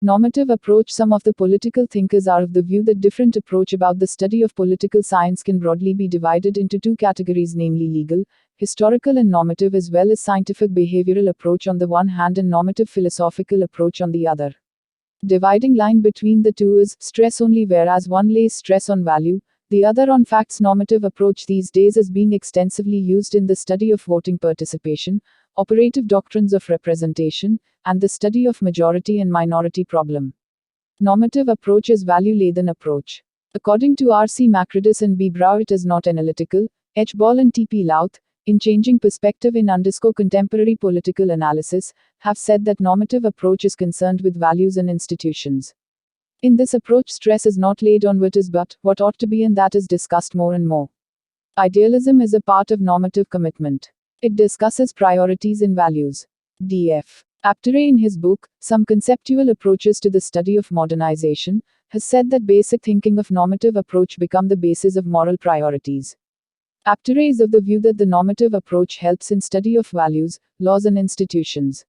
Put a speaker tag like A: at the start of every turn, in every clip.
A: Normative approach. Some of the political thinkers are of the view that different approach about the study of political science can broadly be divided into two categories, namely legal, historical and normative, as well as scientific behavioral approach on the one hand and normative philosophical approach on the other. Dividing line between the two is stress only, whereas one lays stress on value, the other on facts. Normative approach these days is being extensively used in the study of voting participation, operative doctrines of representation, and the study of majority and minority problem. Normative approach is value-laden approach. According to R.C. Macridis and B. Brow, it is not analytical. H. Ball and T.P. Louth, in Changing Perspective in Contemporary Political Analysis, have said that normative approach is concerned with values and institutions. In this approach, stress is not laid on what is but what ought to be, and that is discussed more and more. Idealism is a part of normative commitment. It discusses priorities and values. D.F. Apteray, in his book, Some Conceptual Approaches to the Study of Modernization, has said that basic thinking of normative approach become the basis of moral priorities. Apteray is of the view that the normative approach helps in study of values, laws and institutions.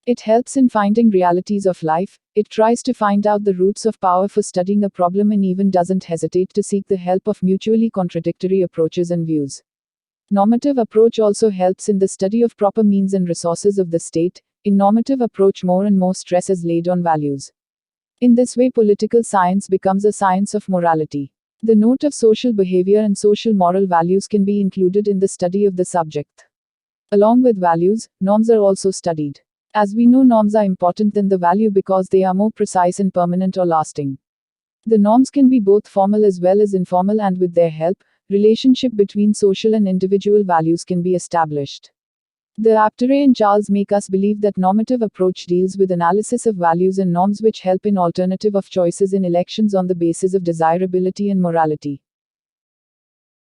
A: It helps in finding realities of life, it tries to find out the roots of power for studying a problem, and even doesn't hesitate to seek the help of mutually contradictory approaches and views. Normative approach also helps in the study of proper means and resources of the state. In normative approach, more and more stress is laid on values. In this way, political science becomes a science of morality. The note of social behavior and social moral values can be included in the study of the subject. Along with values, norms are also studied. As we know, norms are important than the value because they are more precise and permanent or lasting. The norms can be both formal as well as informal, and with their help, relationship between social and individual values can be established. The Apteray and Charles make us believe that normative approach deals with analysis of values and norms which help in alternative of choices in elections on the basis of desirability and morality.